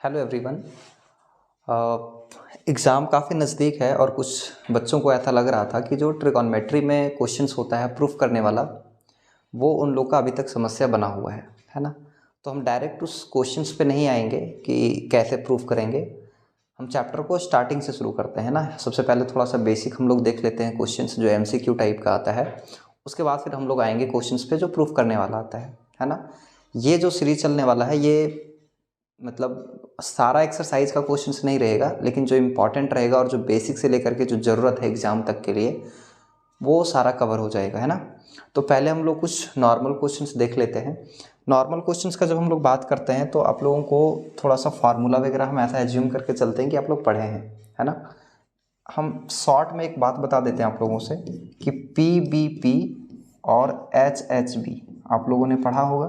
Hello everyone. Exam काफ़ी नज़दीक है और कुछ बच्चों को ऐसा लग रहा था कि जो ट्रिगोनोमेट्री में क्वेश्चंस होता है प्रूफ करने वाला, वो उन लोग का अभी तक समस्या बना हुआ है ना। तो हम डायरेक्ट उस क्वेश्चंस पे नहीं आएंगे कि कैसे प्रूफ करेंगे। हम चैप्टर को स्टार्टिंग से शुरू करते हैं ना। सबसे पहले थोड़ा सा बेसिक हम लोग देख लेते हैं क्वेश्चंस जो एमसीक्यू टाइप का आता है। उसके बाद फिर हम लोग आएंगे क्वेश्चंस पे जो प्रूफ करने वाला आता है ना। ये जो सीरीज चलने वाला है ये मतलब सारा एक्सरसाइज का क्वेश्चंस नहीं रहेगा, लेकिन जो इम्पोर्टेंट रहेगा और जो बेसिक से लेकर के जो ज़रूरत है एग्ज़ाम तक के लिए वो सारा कवर हो जाएगा, है ना। तो पहले हम लोग कुछ नॉर्मल क्वेश्चंस देख लेते हैं। नॉर्मल क्वेश्चंस का जब हम लोग बात करते हैं तो आप लोगों को थोड़ा सा फार्मूला वगैरह हम ऐसा एज्यूम करके चलते हैं कि आप लोग पढ़े हैं, है ना। हम शॉर्ट में एक बात बता देते हैं आप लोगों से कि PBP और HHB आप लोगों ने पढ़ा होगा,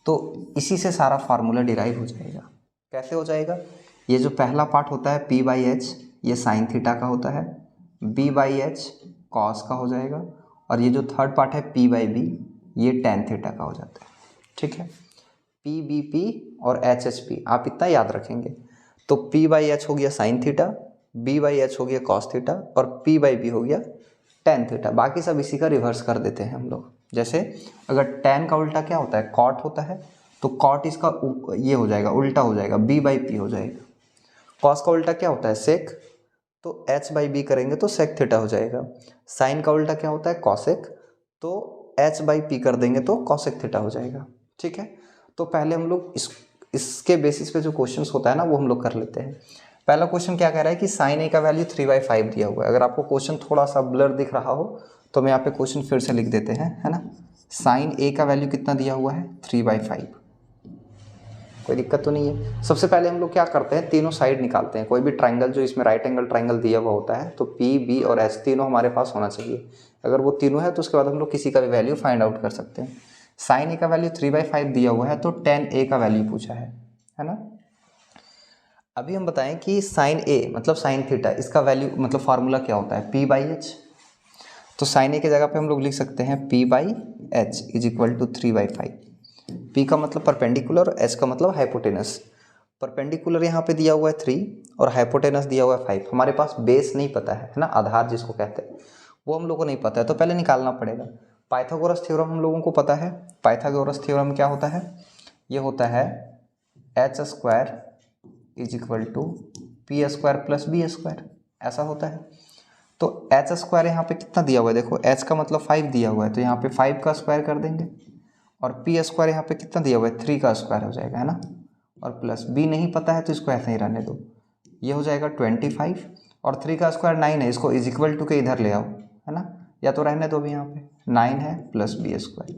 तो इसी से सारा फार्मूला डिराइव हो जाएगा। कैसे हो जाएगा? ये जो पहला पार्ट होता है P/H ये साइन थीटा का होता है, B/H कॉस का हो जाएगा, और ये जो थर्ड पार्ट है P/B ये टेन थीटा का हो जाता है। ठीक है, PBP और HHP आप इतना याद रखेंगे। तो P/H हो गया साइन थीटा, B/H हो गया कॉस थीटा और P/B हो गया टेन थीटा। बाकी सब इसी का रिवर्स कर देते हैं हम लोग। जैसे अगर टेन का उल्टा क्या होता है? कॉट होता है, तो कॉट इसका ये हो जाएगा, उल्टा हो जाएगा, B/P हो जाएगा। कॉस का उल्टा क्या होता है? सेक, तो H/B करेंगे तो सेक थीटा हो जाएगा। साइन का उल्टा क्या होता है? कॉसेक, तो H/P कर देंगे तो कॉसेक थीटा हो जाएगा। ठीक है, तो पहले हम लोग इसके बेसिस पे जो क्वेश्चंस होता है ना वो हम लोग कर लेते हैं। पहला क्वेश्चन क्या कह रहा है कि साइन ए का वैल्यू 3/5 दिया हुआ है। अगर आपको क्वेश्चन थोड़ा सा ब्लर दिख रहा हो तो मैं यहाँ पे क्वेश्चन फिर से लिख देते हैं, है ना। साइन ए का वैल्यू कितना दिया हुआ है? 3/5। कोई दिक्कत तो नहीं है। सबसे पहले हम लोग क्या करते हैं, तीनों साइड निकालते हैं। कोई भी ट्राइंगल जो इसमें राइट एंगल ट्राइंगल दिया हुआ होता है तो P, B और H तीनों हमारे पास होना चाहिए। अगर वो तीनों है तो उसके बाद हम लोग किसी का भी वैल्यू फाइंड आउट कर सकते हैं। साइन ए का वैल्यू 3/5 दिया हुआ है तो टेन ए का वैल्यू पूछा है ना। अभी हम बताएं कि साइन ए मतलब साइन थीटा, इसका वैल्यू मतलब फार्मूला क्या होता है? P/H। तो साइन ए की जगह पे हम लोग लिख सकते हैं P/H is equal to 3/5। P का मतलब परपेंडिकुलर, H का मतलब हाइपोटेनस। परपेंडिकुलर यहाँ पे दिया हुआ है 3 और हाइपोटेनस दिया हुआ है 5। हमारे पास बेस नहीं पता है ना, आधार जिसको कहते हैं, वो हम लोग को नहीं पता है, तो पहले निकालना पड़ेगा। पाइथागोरस थ्योरम हम लोगों को पता है। पाइथागोरस थ्योरम क्या होता है? ये होता है H² is equal to P² plus B², ऐसा होता है। तो H² यहाँ पे कितना दिया हुआ है? देखो H का मतलब 5 दिया हुआ है, तो यहाँ पे 5 का स्क्वायर कर देंगे, और P² यहाँ पे कितना दिया हुआ है? 3 का स्क्वायर हो जाएगा, है ना। और प्लस B नहीं पता है तो इसको ऐसे ही रहने दो, ये हो जाएगा 25, और 3 का स्क्वायर 9 है, इसको इज इक्वल टू के इधर ले आओ, है ना। या तो रहने दो भी, यहाँ पे 9 है प्लस B²,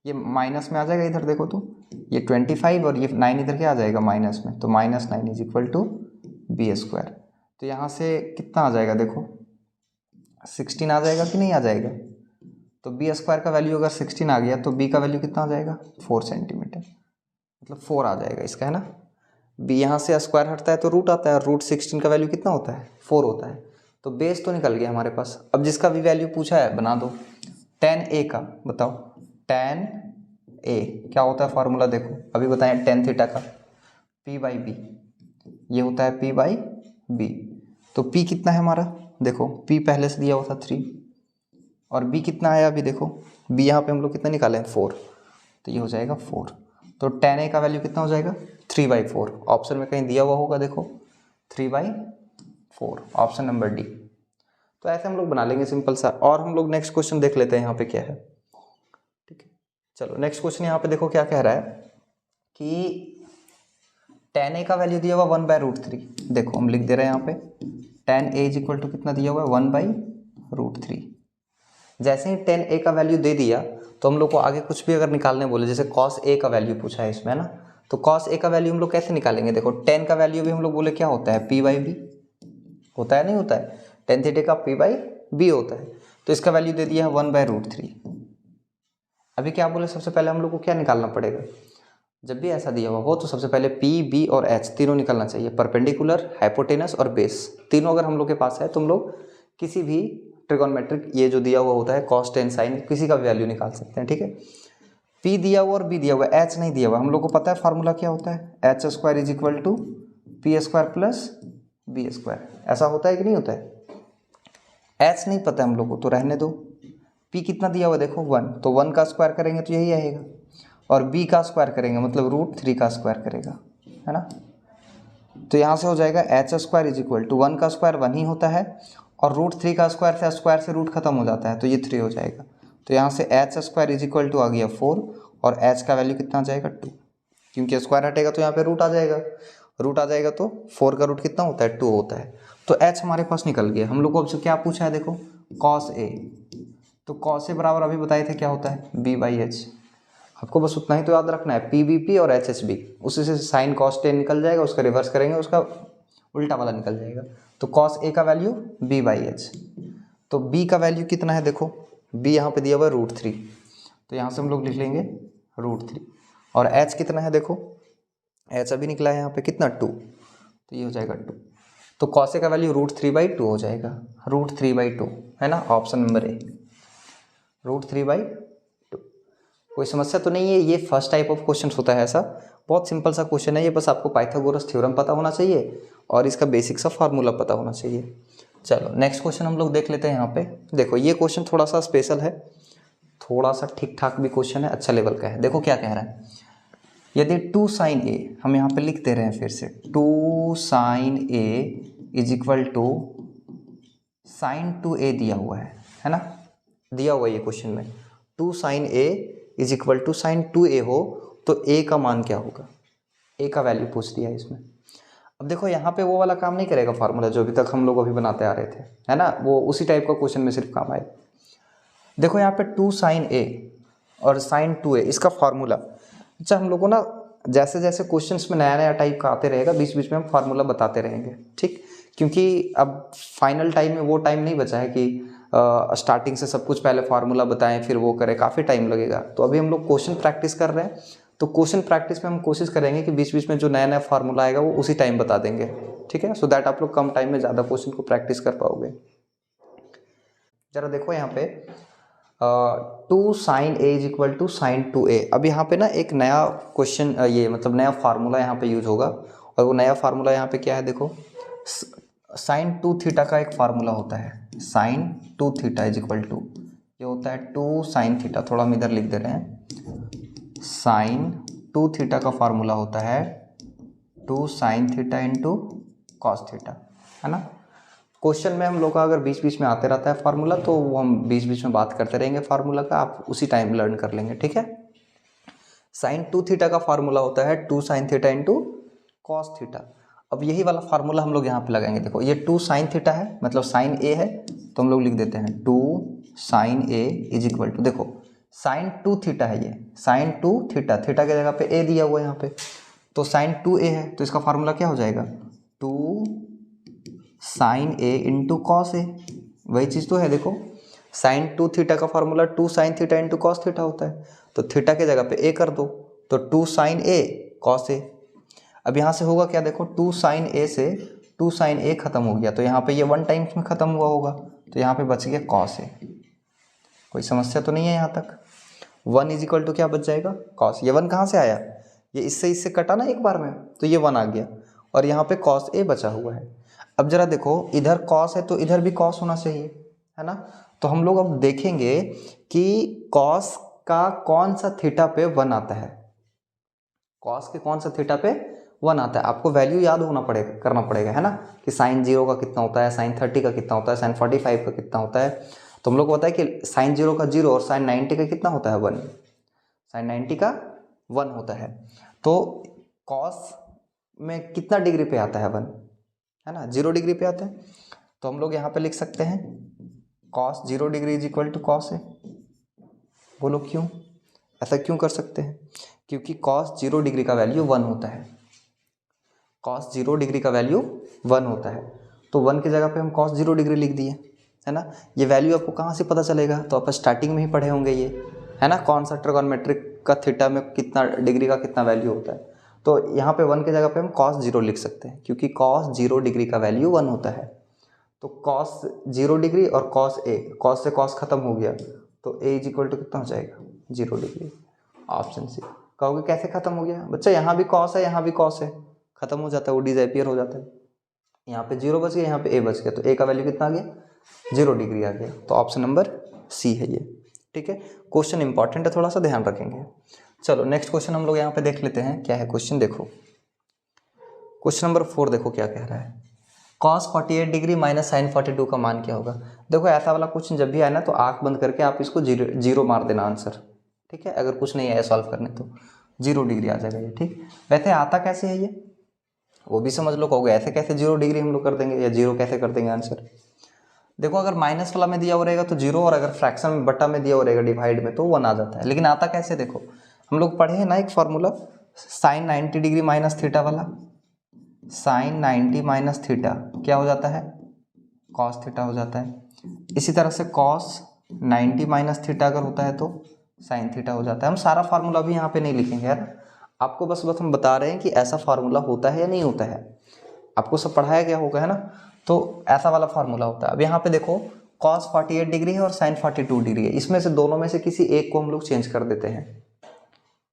ये माइनस में आ जाएगा इधर, देखो तो ये 25 और ये 9 इधर क्या आ जाएगा? माइनस में, तो -9 इज इक्वल टू B²। तो यहाँ से कितना आ जाएगा? देखो 16 आ जाएगा कि नहीं आ जाएगा? तो B² का वैल्यू अगर 16 आ गया तो B का वैल्यू कितना आ जाएगा? 4 सेंटीमीटर, मतलब 4 आ जाएगा इसका, है ना। B यहाँ से स्क्वायर हटता है तो रूट आता है, और रूट 16 का वैल्यू कितना होता है? 4 होता है। तो बेस तो निकल गया हमारे पास। अब जिसका भी वैल्यू पूछा है बना दो। tan A का बताओ, tan A क्या होता है फार्मूला? देखो अभी बताएं, tan थीटा का P/B, ये होता है P/B। तो P कितना है हमारा? देखो P पहले से दिया हुआ था 3, और B कितना आया अभी? देखो B यहाँ पे हम लोग कितना निकाले हैं? 4, तो ये हो जाएगा 4। तो tan A का वैल्यू कितना हो जाएगा? 3/4। ऑप्शन में कहीं दिया हुआ होगा, देखो 3/4, ऑप्शन नंबर डी। तो ऐसे हम लोग बना लेंगे सिंपल सा। और हम लोग नेक्स्ट क्वेश्चन देख लेते हैं यहाँ पे क्या है। ठीक है, चलो नेक्स्ट क्वेश्चन यहाँ पे देखो क्या कह रहा है कि tan A का वैल्यू दिया हुआ 1/√3। देखो हम लिख दे रहे हैं यहाँ पे tan A is equal to कितना दिया हुआ है? 1/√3। जैसे ही tan A का वैल्यू दे दिया तो हम लोग को आगे कुछ भी अगर निकालने बोले, जैसे cos A का वैल्यू पूछा है इसमें ना, तो cos A का वैल्यू हम लोग कैसे निकालेंगे? देखो tan का वैल्यू भी हम लोग बोले क्या होता है? P/B होता है, नहीं होता है? tan थीटा का P/B होता है। तो इसका वैल्यू दे दिया है 1/√3। अभी क्या बोले, सबसे पहले हम लोग को क्या निकालना पड़ेगा? जब भी ऐसा दिया हुआ हो तो सबसे पहले P, B और H तीनों निकलना चाहिए। परपेंडिकुलर, हाइपोटेनस और बेस तीनों अगर हम लोग के पास है तो हम लोग किसी भी ट्रिगोनोमेट्रिक ये जो दिया हुआ होता है cos, tan, sin, किसी का भी वैल्यू निकाल सकते हैं। ठीक है, P दिया हुआ और B दिया हुआ, H नहीं दिया हुआ। हम लोग को पता है फार्मूला क्या होता है, H square is equal to P square plus B square. ऐसा होता है कि नहीं होता है? H नहीं पता है हम लोग को तो रहने दो। P कितना दिया हुआ देखो 1, तो 1 का स्क्वायर करेंगे तो यही आएगा, और B का स्क्वायर करेंगे मतलब √3 का स्क्वायर करेगा, है ना। तो यहाँ से हो जाएगा H square is equal to 1 का स्क्वायर 1 ही होता है, और √3 का स्क्वायर से रूट खत्म हो जाता है तो ये 3 हो जाएगा। तो यहाँ से H square is equal to आ गया 4, और एच का वैल्यू कितना आ जाएगा 2, क्योंकि स्क्वायर हटेगा तो यहाँ पे रूट आ जाएगा, रूट आ जाएगा तो 4 का रूट कितना होता है 2 होता है। तो एच हमारे पास निकल गया। हम लोग को अब क्या पूछा है देखो, कॉस ए, तो कॉस ए बराबर अभी बताए थे क्या होता है B/H। आपको बस उतना ही तो याद रखना है, PVP और HHB, उसी से साइन कॉस टेन निकल जाएगा, उसका रिवर्स करेंगे उसका उल्टा वाला निकल जाएगा। तो कॉस ए का वैल्यू B/H, तो B का वैल्यू कितना है देखो, B यहाँ पे दिया हुआ है √3, तो यहाँ से हम लोग लिख लेंगे √3, और H कितना है देखो, H अभी निकला है यहाँ पे कितना 2, तो ये हो जाएगा 2। तो कॉस ए का वैल्यू √3/2 हो जाएगा, √3/2 है ना, ऑप्शन नंबर ए, √3/2। कोई समस्या तो नहीं है, ये फर्स्ट टाइप ऑफ क्वेश्चन होता है ऐसा, बहुत सिंपल सा क्वेश्चन है ये, बस आपको पाइथागोरस थ्योरम पता होना चाहिए और इसका बेसिक सा फार्मूला पता होना चाहिए। चलो नेक्स्ट क्वेश्चन हम लोग देख लेते हैं। यहाँ पे देखो ये क्वेश्चन थोड़ा सा स्पेशल है, थोड़ा सा ठीक ठाक भी क्वेश्चन है, अच्छा लेवल का है। देखो क्या कह रहा है, यदि 2 sin a, हम यहाँ पे लिख दे रहे हैं फिर से, 2 sin a is equal to sin 2a दिया हुआ है ना, दिया हुआ है ये क्वेश्चन में, 2 sin a is equal to sin 2a हो तो a का मान क्या होगा, a का वैल्यू पूछ दिया है इसमें। अब देखो यहाँ पे वो वाला काम नहीं करेगा फार्मूला जो अभी तक हम लोग अभी बनाते आ रहे थे, है ना, वो उसी टाइप का क्वेश्चन में सिर्फ काम आए। देखो यहाँ पे 2 sin a और sin 2a इसका फार्मूला, अच्छा हम लोग को ना जैसे जैसे क्वेश्चंस में नया नया टाइप का आते रहेगा बीच बीच में हम फार्मूला बताते रहेंगे, ठीक, क्योंकि अब फाइनल टाइम में वो टाइम नहीं बचा है कि स्टार्टिंग से सब कुछ पहले फार्मूला बताएं फिर वो करें, काफ़ी टाइम लगेगा। तो अभी हम लोग क्वेश्चन प्रैक्टिस कर रहे हैं, तो क्वेश्चन प्रैक्टिस में हम कोशिश करेंगे कि बीच बीच में जो नया नया फार्मूला आएगा वो उसी टाइम बता देंगे, ठीक है, सो दैट आप लोग कम टाइम में ज़्यादा क्वेश्चन को प्रैक्टिस कर पाओगे। जरा देखो यहाँ पे 2 sin a is equal to sin 2a, अब यहाँ पे ना एक नया क्वेश्चन ये मतलब नया फार्मूला यहाँ पे यूज होगा, और वो नया फार्मूला यहाँ पे क्या है देखो, sin 2 थीटा का एक फार्मूला होता है, sin 2 theta is equal to ये होता है 2 sin थीटा, थोड़ा हम इधर लिख दे रहे हैं, sin 2 थीटा का फार्मूला होता है 2 sin theta into cos theta, है ना। क्वेश्चन में हम लोग का अगर बीच बीच में आते रहता है फार्मूला तो वो हम बीच बीच में बात करते रहेंगे फार्मूला का, आप उसी टाइम लर्न कर लेंगे, ठीक है। sin 2 थीटा का फार्मूला होता है 2 sin theta into cos theta. अब यही वाला फार्मूला हम लोग यहाँ पे लगाएंगे, देखो ये 2 sin थीटा है मतलब sin a है, तो हम लोग लिख देते हैं 2 sin a is equal to, देखो sin 2 थीटा है ये, sin 2 थीटा, थीटा की जगह पे a दिया हुआ है यहाँ पे, तो sin 2a है तो इसका फार्मूला क्या हो जाएगा 2 sin a into cos A, वही चीज़ तो है देखो, sin 2 थीटा का formula 2 sin theta into cos theta होता है, तो थीटा की जगह पे a कर दो तो 2 sin a cos a। अब यहाँ से होगा क्या देखो, 2 sin a से 2 sin a खत्म हो गया, तो यहाँ पे ये 1 टाइम्स में खत्म हुआ होगा, तो यहाँ पे बच गया cos a। कोई समस्या तो नहीं है यहाँ तक। 1 इज इक्वल टू क्या बच जाएगा cos, ये 1 कहाँ से आया, ये इससे कटा ना एक बार में, तो ये 1 आ गया, और यहाँ पे cos a बचा हुआ है। अब जरा देखो इधर cos है तो इधर भी cos होना चाहिए, है ना, तो हम लोग अब देखेंगे कि cos का कौन सा थीटा पे 1 आता है, cos के कौन सा थीटा पे 1 आता है। आपको वैल्यू याद होना पड़ेगा, करना पड़ेगा, है ना, कि sin 0 का कितना होता है, sin 30 का कितना होता है, sin 45 का कितना होता है। तो हम लोग को पता है कि sin 0 का 0 और sin 90 का कितना होता है 1, sin 90 का 1 होता है। तो cos में कितना डिग्री पे आता है 1, है ना, 0 डिग्री पे आता है, तो हम लोग यहाँ पे लिख सकते हैं cos 0 degree is equal to cos है। बोलो क्यों, ऐसा क्यों कर सकते हैं, क्योंकि cos 0 डिग्री का वैल्यू 1 होता है, cos 0 डिग्री का वैल्यू 1 होता है, तो 1 की जगह पे हम cos 0 डिग्री लिख दिए, है ना। ये वैल्यू आपको कहाँ से पता चलेगा, तो आप स्टार्टिंग में ही पढ़े होंगे ये, है ना, कौन सा ट्रिगोनोमेट्रिक का थीटा में कितना डिग्री का कितना वैल्यू होता है। तो यहाँ पे 1 की जगह पे हम cos 0 लिख सकते हैं, क्योंकि cos 0 डिग्री का वैल्यू 1 होता है। तो cos 0 डिग्री और cos a, cos से cos खत्म हो गया, तो a इज इक्वल टू कितना हो जाएगा 0 डिग्री। Option C. कहोगे कैसे खत्म हो गया बच्चा, यहाँ भी कॉस है यहाँ भी कॉस है, खत्म हो जाता है, वो डिसअपियर हो जाता है। यहाँ पे 0 बच गया, यहाँ पे ए बच गया, तो ए का वैल्यू कितना आ गया, 0 डिग्री आ गया। तो ऑप्शन नंबर सी है ये। ठीक है, क्वेश्चन इंपॉर्टेंट है, थोड़ा सा ध्यान रखेंगे। चलो नेक्स्ट क्वेश्चन हम लोग यहाँ पे देख लेते हैं क्या है क्वेश्चन। देखो क्वेश्चन नंबर 4 देखो क्या कह रहा है, cos 48 डिग्री माइनस साइन 42 का मान क्या होगा। देखो ऐसा वाला क्वेश्चन जब भी आए ना तो आंख बंद करके आप इसको जीरो मार देना आंसर। ठीक है, अगर कुछ नहीं आया सॉल्व करने तो 0 डिग्री आ जाएगा ये। ठीक, वैसे आता कैसे है ये वो भी समझ लो। कहोगे ऐसे कैसे 0 डिग्री हम लोग कर देंगे या 0 कैसे कर देंगे आंसर। देखो अगर माइनस वाला में दिया हो रहेगा तो 0, और अगर फ्रैक्शन में बट्टा में दिया हो रहेगा डिवाइड में तो 1 आ जाता है। लेकिन आता कैसे, देखो हम लोग पढ़े हैं ना एक formula sign 90 degree minus theta वाला। साइन 90 माइनस थीटा क्या हो जाता है, कॉस थीटा हो जाता है। इसी तरह से कॉस 90 माइनस थीटा अगर होता है तो साइन थीटा हो जाता है। हम सारा फार्मूला भी यहाँ पे नहीं लिखेंगे यार, आपको बस हम बता रहे हैं कि ऐसा फार्मूला होता है या नहीं होता है। आपको सब पढ़ाया गया होगा है ना, तो ऐसा वाला फार्मूला होता है। अब यहाँ पे देखो कॉस 48 डिग्री है और साइन 42 डिग्री है, इसमें से दोनों में से किसी एक को हम लोग चेंज कर देते हैं,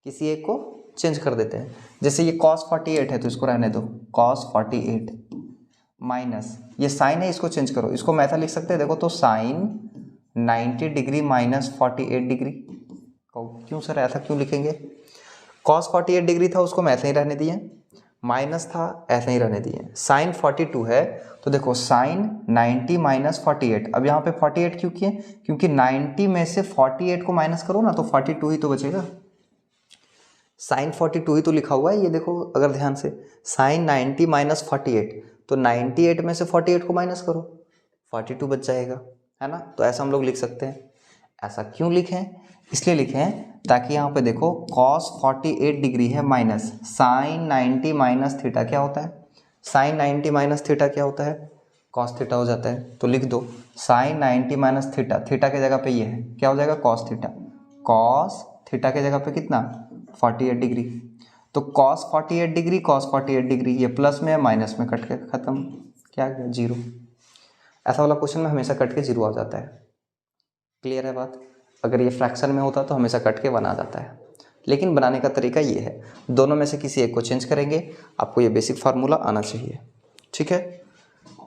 किसी एक को चेंज कर देते हैं। जैसे ये cos 48 है तो इसको रहने दो cos 48 माइनस ये साइन है, इसको चेंज करो, इसको मैं ऐसा लिख सकते हैं देखो, तो साइन 90 डिग्री माइनस 48 डिग्री। क्यों सर ऐसा क्यों लिखेंगे, cos 48 डिग्री था उसको मैं ऐसे ही रहने दिए, माइनस था ऐसे ही रहने दिए, साइन 42 है तो देखो साइन 90 माइनस 48। अब यहाँ पे 48 क्यों किए, क्योंकि 90 में से 48 को माइनस करो ना तो 42 ही तो बचेगा, साइन 42 ही तो लिखा हुआ है ये। देखो अगर ध्यान से साइन 90 माइनस 48 तो 98 में से 48 को माइनस करो 42 बच जाएगा, है ना। तो ऐसा हम लोग लिख सकते हैं। ऐसा क्यों लिखें, इसलिए लिखें ताकि यहाँ पे देखो cos 48 डिग्री है माइनस साइन 90 माइनस थीटा क्या होता है, साइन 90 माइनस थीटा क्या होता है, cos थीटा हो जाता है। तो लिख दो साइन 90 माइनस थीटा, थीटा की जगह पे ये है क्या हो जाएगा cos थीटा, cos थीटा की जगह पे कितना 48 डिग्री। तो cos 48 डिग्री cos 48 डिग्री, ये प्लस में माइनस में कट के खत्म, क्या गया 0। ऐसा वाला क्वेश्चन में हमेशा कट के 0 आ जाता है। क्लियर है बात, अगर ये फ्रैक्शन में होता तो हमेशा कट के 1 आ जाता है। लेकिन बनाने का तरीका ये है, दोनों में से किसी एक को चेंज करेंगे, आपको ये बेसिक फार्मूला आना चाहिए। ठीक है,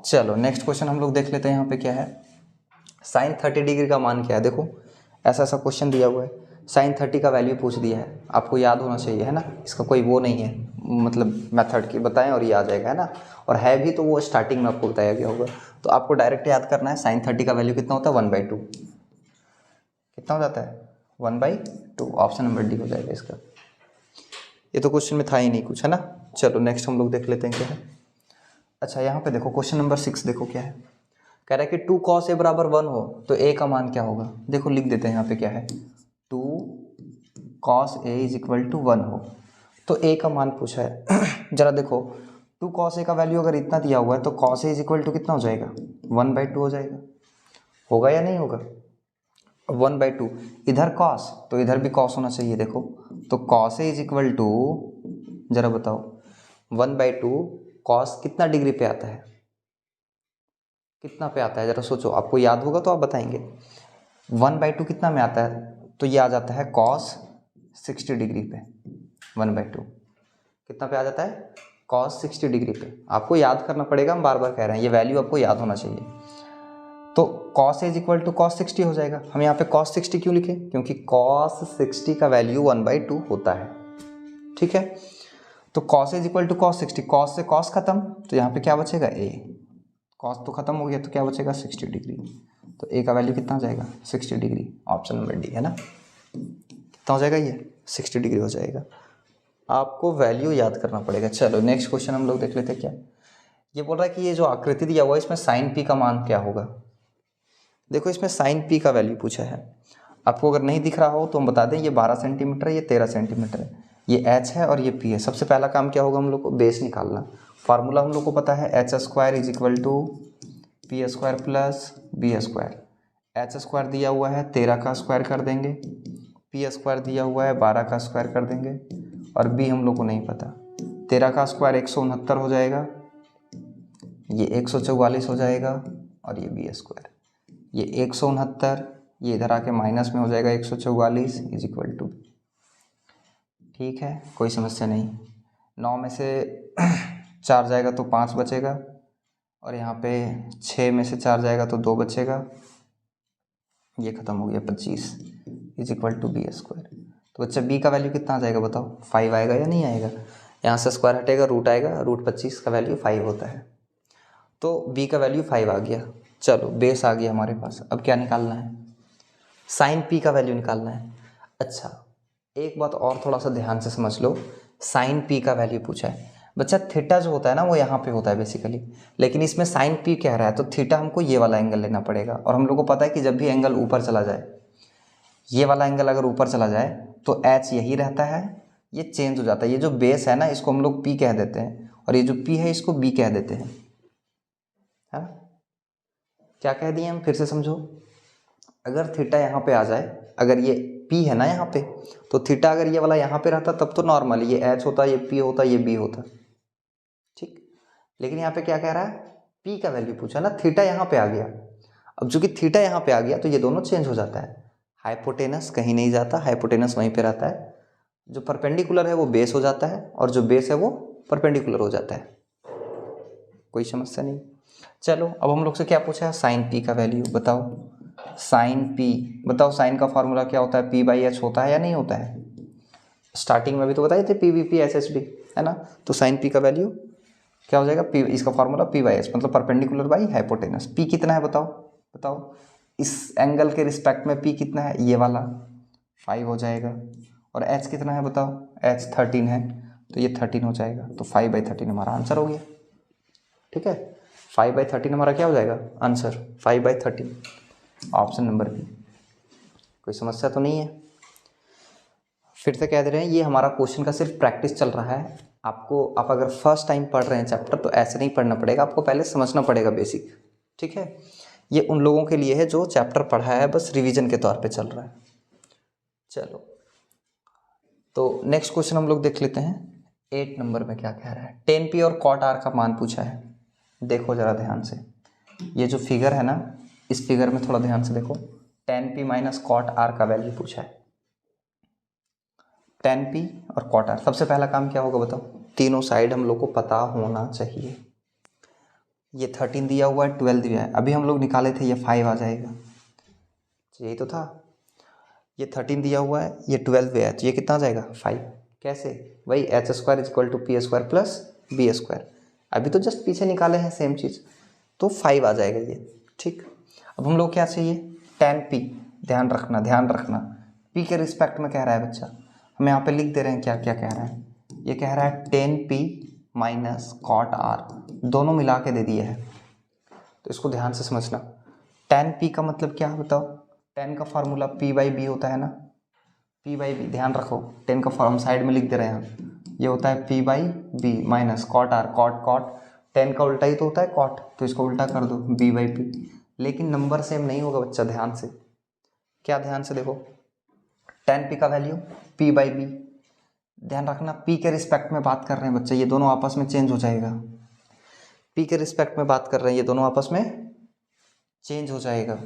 चलो नेक्स्ट क्वेश्चन हम लोग देख लेते हैं। यहाँ पे क्या है, साइन 30 डिग्री का मान क्या है। देखो ऐसा ऐसा क्वेश्चन दिया हुआ है, साइन 30 का वैल्यू पूछ दिया है, आपको याद होना चाहिए है ना, इसका कोई वो नहीं है मतलब मेथड की बताएं और ये आ जाएगा है ना, और है भी तो वो स्टार्टिंग में आपको बताया गया होगा। तो आपको डायरेक्ट याद करना है साइन 30 का वैल्यू कितना होता है 1/2, कितना हो जाता है 1/2, ऑप्शन नंबर डी हो जाएगा इसका। ये तो क्वेश्चन में था ही नहीं कुछ है ना। चलो नेक्स्ट हम लोग देख लेते हैं क्या है। अच्छा यहाँ पे देखो क्वेश्चन नंबर 6 देखो क्या है, कह रहा है कि 2 cos a बराबर 1 हो तो a का मान क्या होगा। देखो लिख देते हैं यहाँ पे क्या है, 2 cos a is equal to 1 हो तो a का मान पूछा है। जरा देखो 2 cos a का वैल्यू अगर इतना दिया हुआ है तो cos a is equal to कितना हो जाएगा 1/2 हो जाएगा, होगा या नहीं होगा 1/2। इधर cos तो इधर भी cos होना चाहिए। देखो तो cos a is equal to, जरा बताओ 1/2 cos कितना डिग्री पे आता है, कितना पे आता है जरा सोचो, आपको याद होगा तो आप बताएंगे। 1/2 कितना में आता है, तो ये आ जाता है cos 60 डिग्री पे, 1/2 कितना पे आ जाता है cos 60 डिग्री पे। आपको याद करना पड़ेगा, हम बार बार कह रहे हैं ये वैल्यू आपको याद होना चाहिए। तो cos is equal to cos 60 हो जाएगा। हम यहाँ पे cos 60 क्यों लिखे, क्योंकि cos 60 का वैल्यू 1/2 होता है। ठीक है, तो cos is equal to cos 60, cos से cos खत्म तो यहाँ पे क्या बचेगा a, cos तो खत्म हो गया तो क्या बचेगा 60 डिग्री, तो a का वैल्यू कितना हो जाएगा 60 डिग्री, ऑप्शन नंबर डी है ना। कितना हो जाएगा ये 60 डिग्री हो जाएगा, आपको वैल्यू याद करना पड़ेगा। चलो नेक्स्ट क्वेश्चन हम लोग देख लेते हैं क्या। ये बोल रहा है कि ये जो आकृति दिया हुआ है इसमें साइन पी का मान क्या होगा। देखो इसमें साइन पी का वैल्यू पूछा है, आपको अगर नहीं दिख रहा हो तो हम बता दें ये 12 सेंटीमीटर है, ये 13 सेंटीमीटर है, ये एच है और ये पी है। सबसे पहला काम क्या होगा हम लोग को बेस निकालना। फार्मूला हम लोग को पता है H square is equal to P square plus B square. H square दिया हुआ है 13 का स्क्वायर कर देंगे, पी स्क्वायर दिया हुआ है 12 का स्क्वायर कर देंगे, और बी हम लोग को नहीं पता। 13 का स्क्वायर 169 हो जाएगा, ये 144 हो जाएगा, और ये बी स्क्वायर ये 169, ये इधर आके माइनस में हो जाएगा 144 इज इक्वल टू। ठीक है, कोई समस्या नहीं। 9 में से 4 जाएगा तो 5 बचेगा, और यहाँ पे 6 में से 4 जाएगा तो 2 बचेगा। ये खत्म हो गया, 25 is equal to B square. तो बच्चा बी का वैल्यू कितना आ जाएगा बताओ? 5 आएगा या नहीं आएगा? यहाँ से स्क्वायर हटेगा, रूट आएगा, रूट 25 का वैल्यू 5 होता है। तो बी का वैल्यू 5 आ गया। चलो बेस आ गया हमारे पास। अब क्या निकालना है? साइन पी का वैल्यू निकालना है। अच्छा, एक बात और थोड़ा सा ध्यान से समझ लो, साइन पी का वैल्यू पूछा है बच्चा। थीटा जो होता है ना वो यहाँ पे होता है बेसिकली, लेकिन इसमें साइन पी कह रहा है तो थीटा हमको ये वाला एंगल लेना पड़ेगा। और हम लोग को पता है कि जब भी एंगल ऊपर चला जाए, ये वाला एंगल अगर ऊपर चला जाए तो एच यही रहता है, ये चेंज हो जाता है। ये जो बेस है ना इसको हम लोग पी कह देते हैं, और ये जो पी है इसको बी कह देते हैं, है ना? क्या कह दिए हम, फिर से समझो। अगर थीटा यहाँ पे आ जाए, अगर ये पी है ना यहाँ पे, तो थीटा अगर ये वाला यहाँ पे रहता तब तो नॉर्मल ये एच होता, ये पी होता, ये बी होता, ठीक। लेकिन यहाँ पे क्या कह रहा है? पी का वैल्यू पूछा ना, थीटा यहाँ पे आ गया। अब चूंकि थीटा यहाँ पे आ गया तो ये दोनों चेंज हो जाता है। हाइपोटेनस कहीं नहीं जाता, हाइपोटेनस वहीं पे रहता है। जो परपेंडिकुलर है वो बेस हो जाता है, और जो बेस है वो परपेंडिकुलर हो जाता है। कोई समस्या नहीं। चलो अब हम लोग से क्या पूछा है? साइन पी का वैल्यू बताओ। साइन पी बताओ, साइन का फॉर्मूला क्या होता है? पी बाई एच होता है या नहीं होता है? स्टार्टिंग में भी तो बताए थे, P V P H H B, है ना? तो साइन पी का वैल्यू क्या हो जाएगा? पी, इसका फॉर्मूला पी बाई एच, मतलब परपेंडिकुलर बाई हाइपोटेनस। पी कितना है बताओ? बताओ इस एंगल के रिस्पेक्ट में पी कितना है? ये वाला 5 हो जाएगा। और एच कितना है बताओ? एच 13 है, तो ये 13 हो जाएगा। तो 5/13 हमारा आंसर हो गया। ठीक है, 5/13 हमारा क्या हो जाएगा आंसर? 5/13, option number B. कोई समस्या तो नहीं है? फिर से कह दे रहे हैं, ये हमारा क्वेश्चन का सिर्फ प्रैक्टिस चल रहा है। आपको, आप अगर फर्स्ट टाइम पढ़ रहे हैं चैप्टर तो ऐसे नहीं पढ़ना पड़ेगा, आपको पहले समझना पड़ेगा बेसिक। ठीक है, ये उन लोगों के लिए है जो चैप्टर पढ़ा है, बस रिवीजन के तौर पे चल रहा है। चलो तो नेक्स्ट क्वेश्चन हम लोग देख लेते हैं। 8 नंबर में क्या कह रहा है? tan p और cot r का मान पूछा है। देखो जरा ध्यान से, ये जो फिगर है ना, इस फिगर में थोड़ा ध्यान से देखो। tan p minus cot r का वैल्यू पूछा है। tan p और cot r, सबसे पहला काम क्या होगा बताओ? तीनों साइड हम लोग को पता होना चाहिए। ये 13 दिया हुआ है, 12 दिया है, अभी हम लोग निकाले थे, ये 5 आ जाएगा, यही तो था। ये 13 दिया हुआ है, ये 12 है, तो ये कितना आ जाएगा? 5। कैसे? वही H square is equal to P square plus B square. अभी तो जस्ट पीछे निकाले हैं सेम चीज़, तो 5 आ जाएगा ये। ठीक, अब हम लोग क्या चाहिए? tan p। ध्यान रखना, ध्यान रखना, p के रिस्पेक्ट में कह रहा है बच्चा। हम यहाँ पे लिख दे रहे हैं क्या क्या कह रहा है। ये कह रहा है tan p minus cot r, दोनों मिला के दे दिए है, तो इसको ध्यान से समझना। tan p का मतलब क्या है बताओ? tan का फार्मूला p बाई बी होता है ना, p बाई बी, ध्यान रखो। tan का फॉर्म साइड में लिख दे रहे हैं, ये होता है p by B minus cot r। cot tan का उल्टा ही तो होता है cot, तो इसको उल्टा कर दो, b बाई p। लेकिन नंबर सेम नहीं होगा बच्चा, ध्यान से। क्या? ध्यान से देखो, tan p का वैल्यू p बाई बी, ध्यान रखना p के रिस्पेक्ट में बात कर रहे हैं बच्चा, ये दोनों आपस में चेंज हो जाएगा। p के रिस्पेक्ट में बात कर रहे हैं, ये दोनों आपस में चेंज हो जाएगा।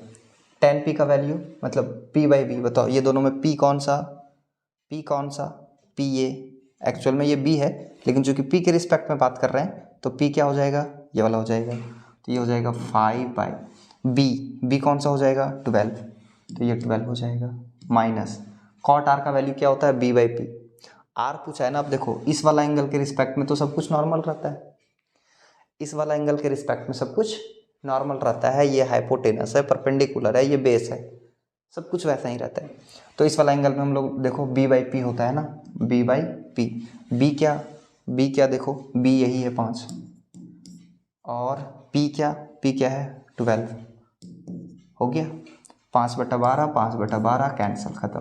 tan p का वैल्यू मतलब p बाई बी, बताओ ये दोनों में p कौन सा? p कौन सा? p ये, एक्चुअल में ये b है, लेकिन चूंकि p के रिस्पेक्ट में बात कर रहे हैं तो p क्या हो जाएगा? ये वाला हो जाएगा, तो ये हो जाएगा 5/b। b कौन सा हो जाएगा? 12, तो ये 12 हो जाएगा। माइनस cot r का वैल्यू क्या होता है? b by P. r पूछा है ना, अब देखो इस वाला एंगल के रिस्पेक्ट में तो सब कुछ नॉर्मल रहता है, इस वाला एंगल के रिस्पेक्ट में सब कुछ नॉर्मल रहता है। ये हाइपोटेनस है, परपेंडिकुलर है, ये बेस है, सब कुछ वैसा ही रहता है। तो इस वाला एंगल में हम लोग देखो b बाई पी होता है ना, b बाई पी। b क्या देखो, b यही है 5, और p क्या है? 12 हो गया। 5/12, 5/12 कैंसिल, खत्म।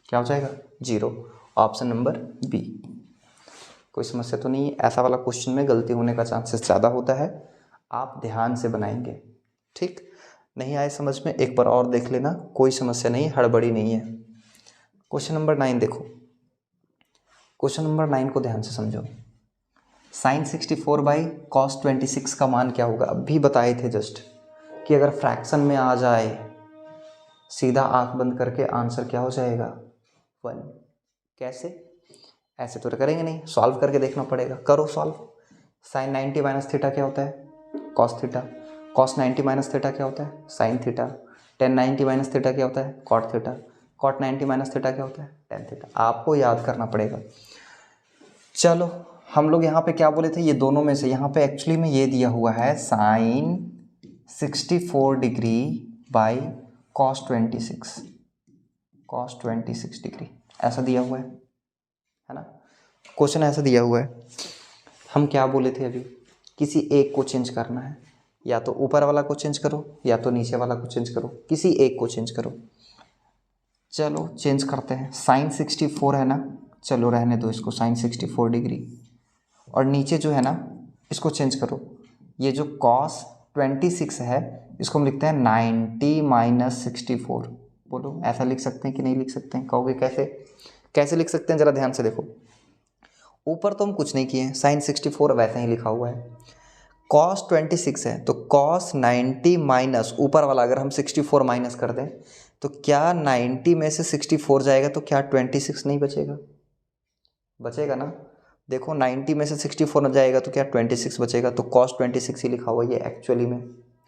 क्या हो जाएगा? 0, ऑप्शन नंबर बी। कोई समस्या तो नहीं है? ऐसा वाला क्वेश्चन में गलती होने का चांसेस ज़्यादा होता है, आप ध्यान से बनाएंगे। ठीक, नहीं आए समझ में एक बार और देख लेना, कोई समस्या नहीं, हड़बड़ी नहीं है। क्वेश्चन नंबर 9 देखो, क्वेश्चन नंबर 9 को ध्यान से समझो। साइन 64/cos 26 का मान क्या होगा? अभी बताए थे जस्ट कि अगर फ्रैक्शन में आ जाए, सीधा आंख बंद करके आंसर क्या हो जाएगा? 1। कैसे? ऐसे तो करेंगे नहीं, सॉल्व करके देखना पड़ेगा। करो सॉल्व। साइन 90 माइनस थीटा क्या होता है? Cos theta. Cos 90 minus theta क्या होता है? Sine theta. Tan 90 minus theta क्या होता है? Cot theta. Cot 90 minus theta क्या होता है? Tan theta. आपको याद करना पड़ेगा। चलो हम लोग यहाँ पे क्या बोले थे, ये दोनों में से यहाँ पे एक्चुअली में ये दिया हुआ है sine 64 degree by cos 26, cos 26 degree, ऐसा दिया हुआ है ना। क्वेश्चन ऐसा दिया हुआ है। हम क्या बोले थे अभी, किसी एक को चेंज करना है, या तो ऊपर वाला को चेंज करो या तो नीचे वाला को चेंज करो, किसी एक को चेंज करो। चलो चेंज करते हैं। साइन 64 है ना, चलो रहने दो इसको, साइन 64 डिग्री। और नीचे जो है ना इसको चेंज करो, ये जो कॉस 26 है इसको हम लिखते हैं 90 माइनस 64। बोलो ऐसा लिख सकते हैं कि नहीं लिख सकते हैं? कहोगे कैसे, कैसे लिख सकते हैं? ज़रा ध्यान से देखो, ऊपर तो हम कुछ नहीं किए, साइन 64 वैसे ही लिखा हुआ है। कॉस 26 है तो कॉस 90 माइनस ऊपर वाला अगर हम 64 माइनस कर दें तो क्या 90 में से 64 जाएगा तो क्या 26 नहीं बचेगा? बचेगा ना। देखो 90 में से 64 न जाएगा तो क्या 26 बचेगा, तो कॉस 26 ही लिखा हुआ है ये एक्चुअली में,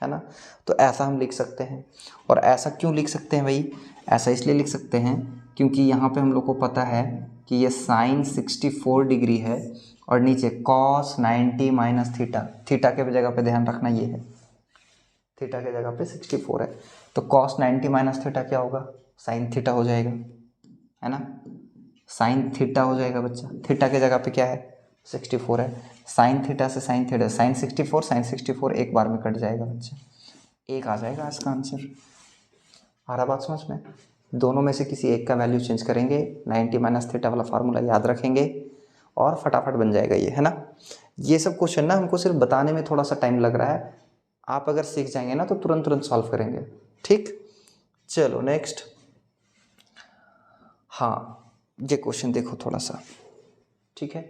है ना। तो ऐसा हम लिख सकते हैं। और ऐसा क्यों लिख सकते हैं भाई? ऐसा इसलिए लिख सकते हैं क्योंकि यहाँ पे हम लोग को पता है कि ये साइन 64 डिग्री है और नीचे कॉस 90 माइनस थीटा, थीटा के जगह पे ध्यान रखना ये है, थीटा के जगह पे 64 है, तो कॉस 90 माइनस थीटा क्या होगा? साइन थीटा हो जाएगा, है ना। साइन थीटा हो जाएगा बच्चा, थीटा के जगह पे क्या है? 64 है। साइन थीटा से साइन थीटा, साइन 64 एक बार में कट जाएगा बच्चा, एक आ जाएगा इसका आंसर। आ रहा बात समझ में? दोनों में से किसी एक का वैल्यू चेंज करेंगे, 90 माइनस थीटा वाला फार्मूला याद रखेंगे और फटाफट बन जाएगा ये, है ना। ये सब क्वेश्चन ना हमको सिर्फ बताने में थोड़ा सा टाइम लग रहा है, आप अगर सीख जाएंगे ना तो तुरंत तुरंत सॉल्व करेंगे। ठीक, चलो नेक्स्ट। हाँ ये क्वेश्चन देखो थोड़ा सा, ठीक है।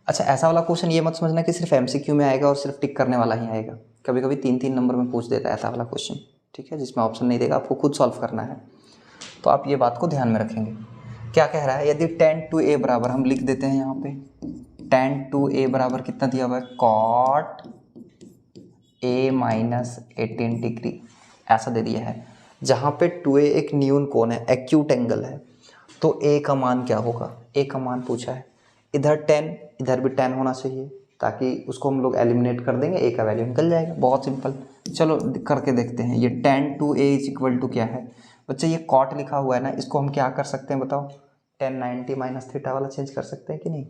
अच्छा ऐसा वाला क्वेश्चन ये मत समझना कि सिर्फ एमसीक्यू में आएगा और सिर्फ टिक करने वाला ही आएगा, कभी कभी 3-3 नंबर में पूछ देता है ऐसा वाला क्वेश्चन, ठीक है, जिसमें ऑप्शन नहीं देगा, आपको खुद सॉल्व करना है। तो आप ये बात को ध्यान में रखेंगे। क्या कह रहा है, यदि tan 2a बराबर, हम लिख देते हैं यहाँ पे tan 2a बराबर कितना दिया हुआ है? cot a माइनस 18 डिग्री, ऐसा दे दिया है। जहाँ पे 2a एक न्यून कोण है, एक्यूट एंगल है, तो a का मान क्या होगा? a का मान पूछा है। इधर 10, इधर भी 10 होना चाहिए, ताकि उसको हम लोग एलिमिनेट कर देंगे, a का वैल्यू निकल जाएगा। बहुत सिंपल, चलो करके देखते हैं। ये tan 2a is equal to क्या है बच्चे? ये कॉट लिखा हुआ है ना, इसको हम क्या कर सकते हैं बताओ? tan 90 माइनस थीटा वाला चेंज कर सकते हैं कि नहीं?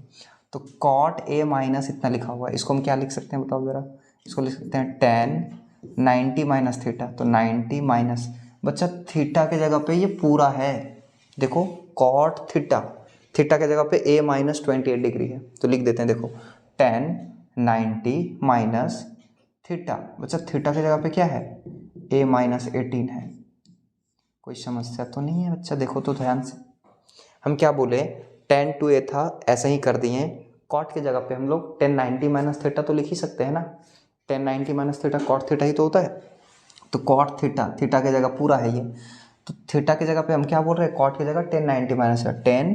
तो कॉट a माइनस इतना लिखा हुआ है, इसको हम क्या लिख सकते हैं बताओ ज़रा? इसको लिख सकते हैं tan 90 माइनस थीटा, तो 90 माइनस, बच्चा थीटा के जगह पे ये पूरा है, देखो कॉट थीटा, थीटा के जगह पे a माइनस 28 डिग्री है, तो लिख देते हैं देखो tan 90 माइनस थीटा, बच्चा थीटा की जगह पे क्या है? a माइनस 18 है। कोई समस्या तो नहीं है बच्चा? देखो तो ध्यान से, हम क्या बोले, tan 2a था ऐसे ही कर दिए, कॉट की जगह पे हम लोग tan 90 माइनस थीटा तो लिख ही सकते हैं ना। tan 90 minus theta cot theta ही तो होता है, तो कॉट थीटा, थीटा की जगह पूरा है ये, तो थीटा की जगह पे हम क्या बोल रहे हैं? कॉट की जगह tan 90 minus tan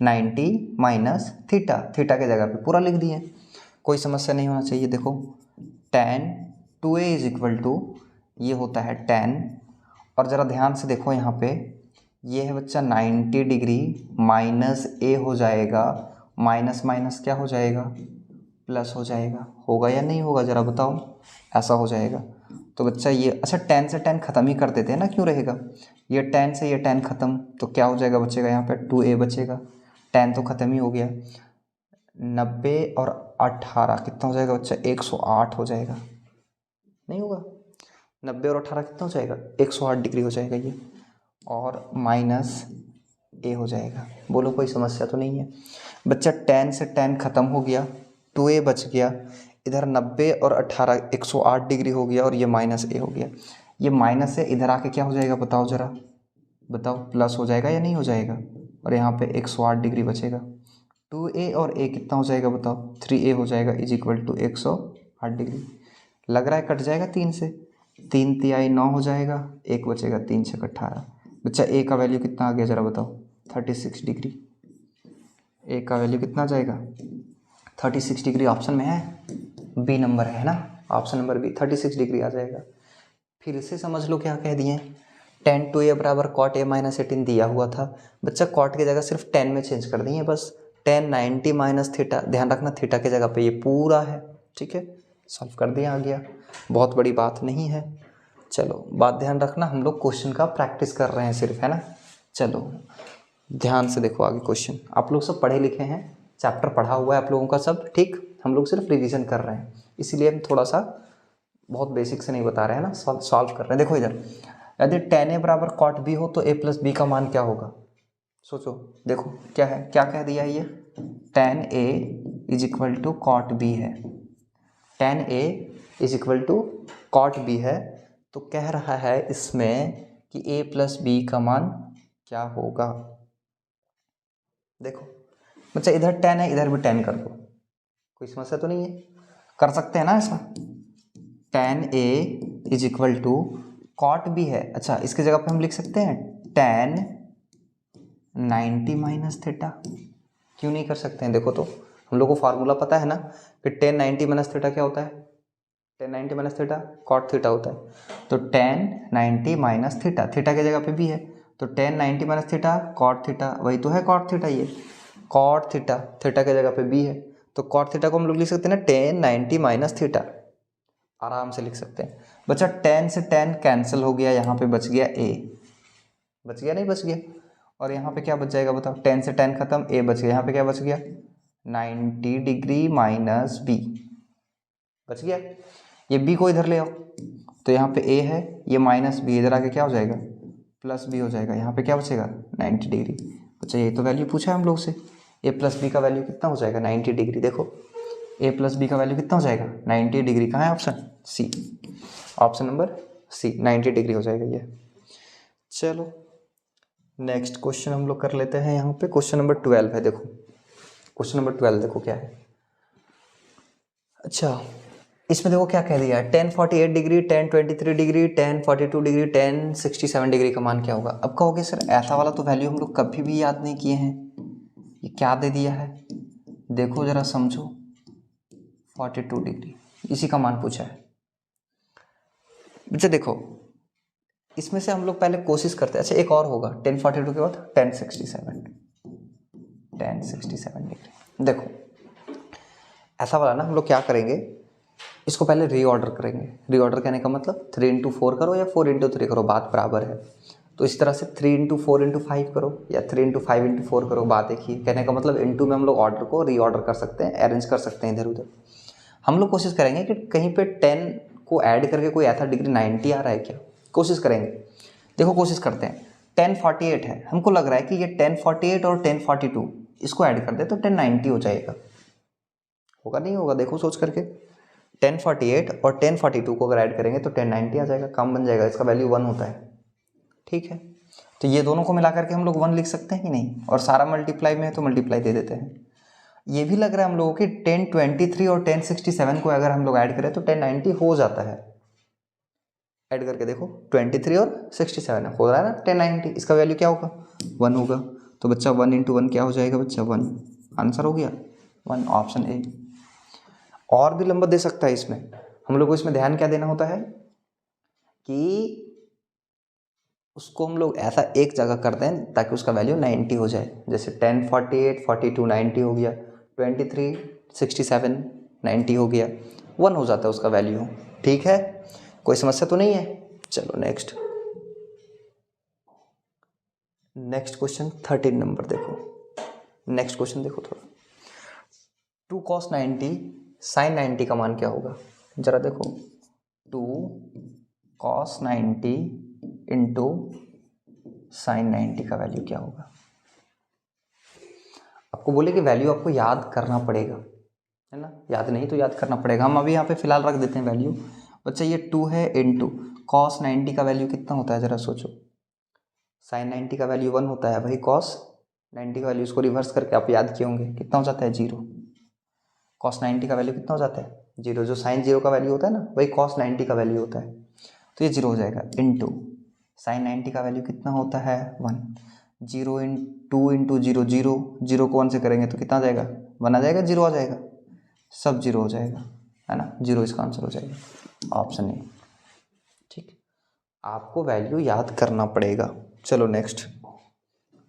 90 minus theta, theta की जगह पे पूरा लिख दिए, कोई समस्या नहीं होना चाहिए। देखो tan 2a is equal to, ये होता है tan, और ज़रा ध्यान से देखो यहाँ पे, ये है बच्चा 90 डिग्री माइनस a हो जाएगा, माइनस माइनस क्या हो जाएगा? प्लस हो जाएगा। होगा या नहीं होगा ज़रा बताओ? ऐसा हो जाएगा। तो बच्चा ये, अच्छा tan से tan खत्म ही कर देते हैं ना, क्यों रहेगा? ये tan से ये tan खत्म, तो क्या हो जाएगा बचेगा यहाँ पे? 2a बचेगा, tan तो खत्म ही हो गया। 90 और 18 कितना हो जाएगा बच्चा? 108 हो जाएगा, नहीं होगा? 90 और 18 कितना हो जाएगा? 108 डिग्री हो जाएगा ये, और माइनस a हो जाएगा। बोलो कोई समस्या तो नहीं है बच्चा? tan से tan खत्म हो गया, 2a बच गया, इधर 90 और 18 108 डिग्री हो गया, और ये माइनस a हो गया। ये माइनस से इधर आके क्या हो जाएगा बताओ ज़रा? बताओ प्लस हो जाएगा या नहीं हो जाएगा? और यहाँ पे 108 डिग्री बचेगा। 2a और a कितना हो जाएगा बताओ? 3a हो जाएगा इज इक्वल टू 108 डिग्री। लग रहा है कट जाएगा 3 से, 3 तिहाई 9 हो जाएगा, 1 बचेगा, 3 छक 18। बच्चा a का वैल्यू कितना आ गया ज़रा बताओ? 36 डिग्री। ए का वैल्यू कितना आ जाएगा 36 डिग्री, ऑप्शन में है बी नंबर है ना, ऑप्शन नंबर बी 36 डिग्री आ जाएगा। फिर से समझ लो क्या कह दिए, tan 2a बराबर cot a माइनस 18 दिया हुआ था बच्चा, cot की जगह सिर्फ tan में चेंज कर दिए बस, tan 90 माइनस थीटा, ध्यान रखना थीटा की जगह पे ये पूरा है, ठीक है, सॉल्व कर दिया, आ गया, बहुत बड़ी बात नहीं है। चलो बात ध्यान रखना, हम लोग क्वेश्चन का प्रैक्टिस कर रहे हैं सिर्फ, है ना। चलो ध्यान से देखो आगे क्वेश्चन, आप लोग सब पढ़े लिखे हैं, चैप्टर पढ़ा हुआ है आप लोगों का सब, ठीक, हम लोग सिर्फ रिवीजन कर रहे हैं, इसीलिए हम थोड़ा सा बहुत बेसिक से नहीं बता रहे हैं ना, सॉल्व कर रहे हैं। देखो इधर, यदि tan a बराबर cot b हो तो a प्लस बी का मान क्या होगा, सोचो, देखो क्या है, क्या कह दिया है ये, tan a is equal to cot b है, tan a is equal to cot b है, तो कह रहा है इसमें कि a प्लस बी का मान क्या होगा। देखो बच्चा इधर tan है, इधर भी tan कर दो, कोई समस्या तो नहीं है, कर सकते हैं ना ऐसा, tan a is equal to cot b है, अच्छा इसके जगह पे हम लिख सकते हैं tan 90 माइनस थीटा, क्यों नहीं कर सकते हैं, देखो तो हम लोग को फार्मूला पता है ना कि tan 90 माइनस थीटा क्या होता है, tan 90 minus theta cot theta होता है, तो tan 90 माइनस थीटा, थीटा की जगह पे भी है, तो tan 90 minus theta cot theta, वही तो है cot थीटा, ये cot थीटा, थीटा की जगह पे भी है, तो cot थीटा को हम लोग लिख सकते हैं ना tan 90 माइनस थीटा, आराम से लिख सकते हैं बच्चा। tan से tan कैंसिल हो गया, यहाँ पे बच गया a, बच गया नहीं बच गया, और यहाँ पे क्या बच जाएगा बताओ, tan से tan खत्म, a बच गया, यहाँ पे क्या बच गया 90 डिग्री माइनस b बच गया, ये b को इधर ले आओ, तो यहाँ पे a है, ये माइनस b इधर आके क्या हो जाएगा प्लस b हो जाएगा, यहाँ पे क्या बचेगा 90 डिग्री। बच्चा यही तो वैल्यू पूछा है हम लोग से, a प्लस बी का वैल्यू कितना हो जाएगा 90 डिग्री, देखो a प्लस बी का वैल्यू कितना हो जाएगा 90 डिग्री, कहाँ है option C, option number C 90 degree हो जाएगा ये। चलो नेक्स्ट क्वेश्चन हम लोग कर लेते हैं, यहाँ पे क्वेश्चन नंबर 12 है, देखो क्वेश्चन नंबर 12 देखो क्या है। अच्छा इसमें देखो क्या कह दिया है, tan 48 degree, tan 23 degree, tan 42 degree, tan 67 degree का मान क्या होगा। अब कहोगे सर ऐसा वाला तो वैल्यू हम लोग कभी भी याद नहीं किए हैं, ये क्या दे दिया है, देखो जरा समझो, 42 डिग्री इसी का मान पूछा है बच्चा। देखो इसमें से हम लोग पहले कोशिश करते हैं, अच्छा एक और होगा tan 42 के बाद tan 67 डिग्री। देखो ऐसा वाला ना हम लोग क्या करेंगे, इसको पहले रीऑर्डर करेंगे, रीऑर्डर कहने का मतलब 3 इंटू 4 करो या 4 इंटू 3 करो, बात बराबर है, तो इस तरह से 3 इंटू 4 इंटू 5 करो या 3 इंटू 5 इंटू 4 करो, बात एक ही, कहने का मतलब इंटू में हम लोग ऑर्डर को रीऑर्डर कर सकते हैं, अरेंज कर सकते हैं इधर उधर। हम लोग कोशिश करेंगे कि कहीं पे 10 को ऐड करके कोई ऐसा डिग्री 90 आ रहा है क्या, कोशिश करेंगे, देखो कोशिश करते हैं। tan 48 है, हमको लग रहा है कि ये tan 48 और tan 42 इसको ऐड कर दे तो tan 90 हो जाएगा, होगा नहीं होगा, देखो सोच करके, tan 48 और tan 42 को अगर ऐड करेंगे तो tan 90 आ जाएगा, काम बन जाएगा, इसका वैल्यू 1 होता है, ठीक है, तो ये दोनों को मिला करके हम लोग 1 लिख सकते हैं कि नहीं, और सारा मल्टीप्लाई में है तो मल्टीप्लाई दे देते हैं। ये भी लग रहा है हम लोगों की tan 23 और tan 67 को अगर हम लोग ऐड करें तो tan 90 हो जाता है, ऐड करके देखो 23 और 67 हो रहा है ना tan 90, इसका वैल्यू क्या होगा 1 होगा, तो बच्चा 1 इंटू 1 क्या हो जाएगा बच्चा 1, आंसर हो गया 1, ऑप्शन ए। और भी लंबा दे सकता है इसमें, हम लोग को इसमें ध्यान क्या देना होता है कि उसको हम लोग ऐसा एक जगह कर दें ताकि उसका वैल्यू 90 हो जाए, जैसे 10 48 42 90 हो गया, 23 67 90 हो गया, 1 हो जाता है उसका वैल्यू, ठीक है, कोई समस्या तो नहीं है। चलो नेक्स्ट क्वेश्चन 13 नंबर देखो, नेक्स्ट क्वेश्चन देखो थोड़ा, 2 cos 90 sin 90 का मान क्या होगा, जरा देखो 2 cos 90 इंटू साइन 90 का वैल्यू क्या होगा। आपको बोले कि वैल्यू आपको याद करना पड़ेगा, है ना, याद नहीं तो याद करना पड़ेगा, हम अभी यहाँ पे फिलहाल रख देते हैं वैल्यू। बच्चा ये 2 है इंटू cos 90 का वैल्यू कितना होता है जरा सोचो, साइन 90 का वैल्यू 1 होता है, वही cos 90 का वैल्यू, इसको रिवर्स करके आप याद किए होंगे कितना हो जाता है 0, cos 90 का वैल्यू कितना हो जाता है 0, जो साइन 0 का वैल्यू होता है ना वही cos 90 का वैल्यू होता है, तो ये 0 हो जाएगा, इंटू साइन 90 का वैल्यू कितना होता है 1, जीरो इन 2 × 0 0, 0 को 1 से करेंगे तो कितना आ जाएगा, 1 आ जाएगा, 0 आ जाएगा, सब 0 हो जाएगा, है ना, 0 इसका आंसर हो जाएगा ऑप्शन ए। ठीक, आपको वैल्यू याद करना पड़ेगा। चलो नेक्स्ट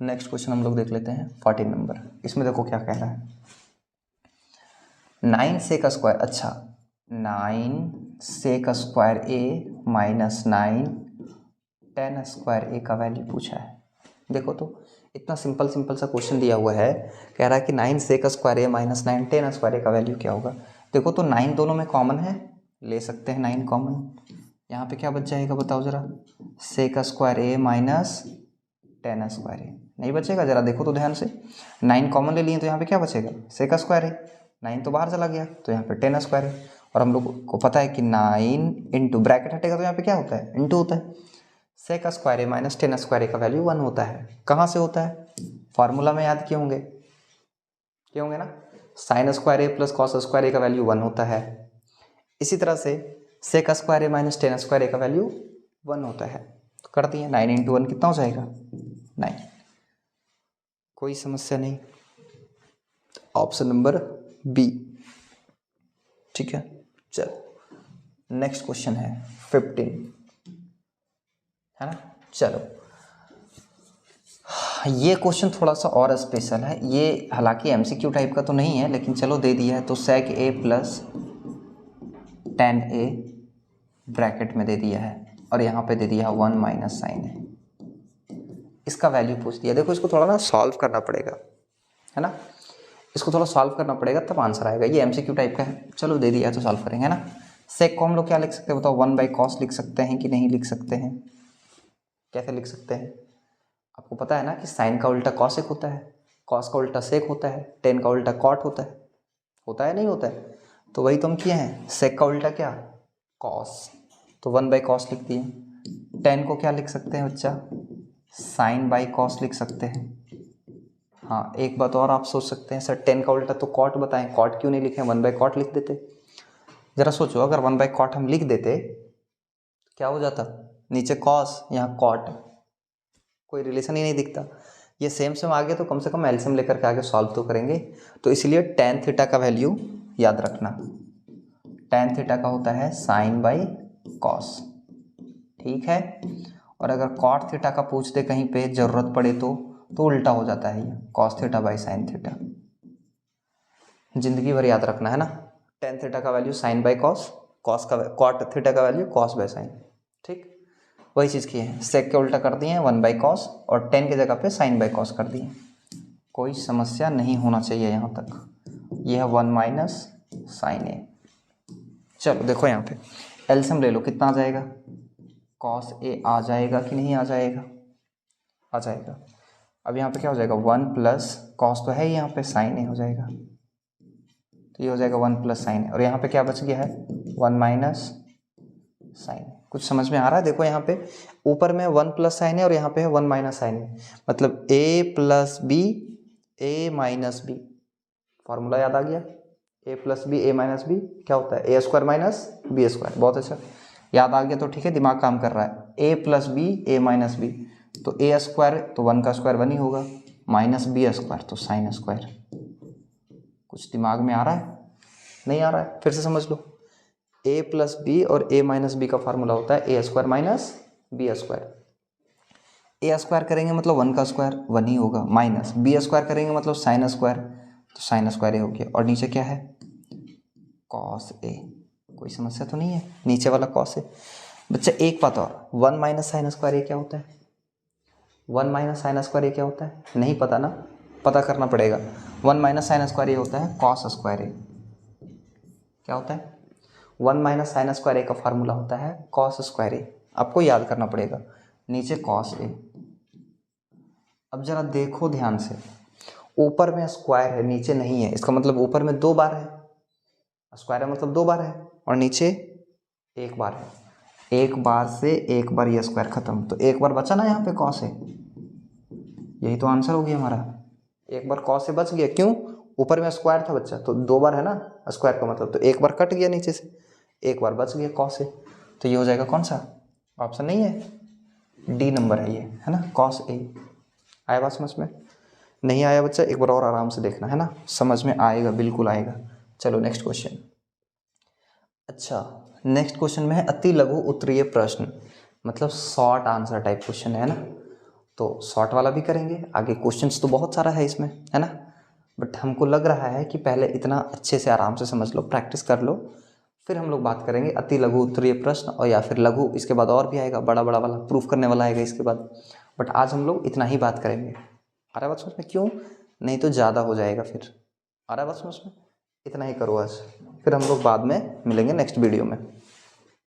क्वेश्चन हम लोग देख लेते हैं 14 नंबर। इसमें देखो क्या कह रहा है, 9 सेक स्क्वायर, अच्छा 9 सेक स्क्वायर ए माइनस 9 10 स्क्वायर ए का वैल्यू पूछा है। देखो तो इतना सिंपल सा क्वेश्चन दिया हुआ है, कह रहा है कि 9 सेक स्क्वायर ए माइनस 9 10 स्क्वायर ए का वैल्यू क्या होगा। देखो तो 9 दोनों में कॉमन है, ले सकते हैं 9 कॉमन, यहाँ पे क्या बच जाएगा बताओ ज़रा, सेक स्क्वायर ए माइनस 10 स्क्वायर ए, नहीं बचेगा, ज़रा देखो तो ध्यान से, 9 कॉमन ले लिए तो यहाँ पे क्या बचेगा, सेक स्क्वायर ए, 9 तो बाहर चला गया तो यहाँ पे 10 स्क्वायर है, और हम लोग को पता है कि 9 इंटू ब्रैकेट हटेगा तो यहाँ पे क्या होता है, इंटू होता है, सेक स्क्वायर ए माइनस 10 स्क्वायर ए का वैल्यू 1 होता है। कहाँ से होता है, फार्मूला में याद किए होंगे ना, साइन स्क्वायर ए प्लस कॉस स्क्वायर ए का वैल्यू 1 होता है। इसी तरह से सेक स्क्वायर ए माइनस 10 स्क्वायर ए का वैल्यू 1 होता है। तो कर दिए, 9 इंटू 1 कितना हो जाएगा, 9, कोई समस्या नहीं, ऑप्शन नंबर बी। ठीक है, चलो नेक्स्ट क्वेश्चन है 15, है ना। चलो ये क्वेश्चन थोड़ा सा और स्पेशल है, ये हालांकि एमसीक्यू टाइप का तो नहीं है, लेकिन चलो दे दिया है, तो सेक ए प्लस 10a ब्रैकेट में दे दिया है, और यहाँ पे दे दिया 1 माइनस साइन है, इसका वैल्यू पूछ दिया। देखो इसको थोड़ा ना सॉल्व करना पड़ेगा, है ना, इसको थोड़ा सॉल्व करना पड़ेगा तब आंसर आएगा, ये एमसीक्यू टाइप का है। चलो दे दिया है तो सॉल्व करेंगे, है ना। सेक को हम लोग क्या लिख सकते हैं बताओ, 1/cos लिख सकते हैं कि नहीं लिख सकते हैं, कैसे लिख सकते हैं, आपको पता है ना कि साइन का उल्टा कॉसेक होता है, कॉस का उल्टा सेक होता है, 10 का उल्टा कॉट होता है नहीं होता है, तो वही तो हम किए हैं, सेक का उल्टा क्या, कॉस, तो 1/cos लिख दिए। 10 को क्या लिख सकते हैं बच्चा, साइन बाई कॉस लिख सकते हैं। हाँ, एक बात और आप सोच सकते हैं, सर 10 का उल्टा तो कॉट बताएं, कॉट क्यों नहीं लिखे, 1/cot लिख देते। जरा सोचो, अगर 1/cot हम लिख देते क्या हो जाता, नीचे कॉस यहाँ कॉट, कोई रिलेशन ही नहीं दिखता। ये सेम आ गया तो कम से कम एलसीएम लेकर के आगे सॉल्व तो करेंगे, तो इसलिए tan थीटा का वैल्यू याद रखना, tan थीटा का होता है साइन बाई कॉस, ठीक है। और अगर कॉट थीटा का पूछ दे कहीं पे जरूरत पड़े तो उल्टा हो जाता है ये, cos theta by sine theta, जिंदगी भर याद रखना, है ना। tan थीटा का value sine by cos, cot theta का वैल्यू कॉस बाई साइन, ठीक, वही चीज़ की है। सेक के उल्टा कर दिए हैं 1/cos, और 10 की जगह पे साइन बाई कॉस कर दिए, कोई समस्या नहीं होना चाहिए यहाँ तक। ये है 1 माइनस साइन ए। चलो देखो यहाँ पे एलसीएम ले लो, कितना आ जाएगा, कॉस ए आ जाएगा कि नहीं आ जाएगा, आ जाएगा। अब यहाँ पे क्या हो जाएगा, 1 प्लस कॉस तो है ही यहाँ पे, साइन ए हो जाएगा, तो ये हो जाएगा 1 प्लस साइन ए, और यहाँ पे क्या बच गया है 1 माइनस साइन। कुछ समझ में आ रहा है, देखो यहाँ पे ऊपर में 1 प्लस साइन है और यहाँ पे है 1 माइनस साइन है, मतलब a plus B A minus B, formula याद आ गया, a plus B A minus B क्या होता है, A square minus B square, बहुत अच्छा याद आ गया, तो ठीक है, दिमाग काम कर रहा है, a plus B A minus B, तो ए स्क्वायर तो 1 का स्क्वायर 1 ही होगा, माइनस बी स्क्वायर तो साइन स्क्वायर। कुछ दिमाग में आ रहा है, नहीं आ रहा है, फिर से समझ लो, a प्लस बी और a माइनस बी का फार्मूला होता है A square minus B square, A square करेंगे मतलब 1 का स्क्वायर 1 ही होगा, माइनस बी स्क्वायर करेंगे मतलब साइन स्क्वायर, तो साइन स्क्वायर ए हो गया, और नीचे क्या है कॉस ए, कोई समस्या तो नहीं है, नीचे वाला कॉस ए। बच्चा एक बात और, 1 माइनस साइन स्क्वायर ए क्या होता है, 1 माइनस साइन स्क्वायर ए क्या होता है, नहीं पता ना, पता करना पड़ेगा। 1 माइनस साइन स्क्वायर ए होता है कॉस स्क्वायर ए, क्या होता है 1 माइनस साइन स्क्वायर ए का फार्मूला होता है कॉस स्क्वायर ए, आपको याद करना पड़ेगा, नीचे कॉस ए। अब जरा देखो ध्यान से, ऊपर में स्क्वायर है नीचे नहीं है, इसका मतलब ऊपर में 2 बार है, स्क्वायर है मतलब 2 बार है, और नीचे 1 बार है, 1 बार से 1 बार ये स्क्वायर खत्म, तो 1 बार बचा ना यहाँ पे कॉस ए, यही तो आंसर हो गया हमारा, 1 बार कॉस ए बच गया, क्यों, ऊपर में स्क्वायर था बच्चा, तो 2 बार है ना स्क्वायर का मतलब, तो 1 बार कट गया नीचे से, 1 बार बच गया कॉस ए, तो ये हो जाएगा कौन सा, ऑप्शन नहीं है डी नंबर है ये, है ना, कॉस ए। आया बात समझ में? नहीं आया बच्चा, एक बार और आराम से देखना है ना, समझ में आएगा, बिल्कुल आएगा। चलो नेक्स्ट क्वेश्चन। अच्छा, नेक्स्ट क्वेश्चन में है अति लघु उत्तरीय प्रश्न, मतलब शॉर्ट आंसर टाइप क्वेश्चन है ना। तो शॉर्ट वाला भी करेंगे, आगे क्वेश्चंस तो बहुत सारा है इसमें, है ना। बट हमको लग रहा है कि पहले इतना अच्छे से आराम से समझ लो, प्रैक्टिस कर लो, फिर हम लोग बात करेंगे अति लघु उत्तरीय प्रश्न, और या फिर लघु, इसके बाद और भी आएगा, बड़ा बड़ा वाला प्रूफ करने वाला आएगा इसके बाद। बट आज हम लोग इतना ही बात करेंगे। आ रहा है बात समझ में? क्यों? नहीं तो ज़्यादा हो जाएगा फिर। आ रहा है बात समझ में? इतना ही करो आज, फिर हम लोग बाद में मिलेंगे नेक्स्ट वीडियो में।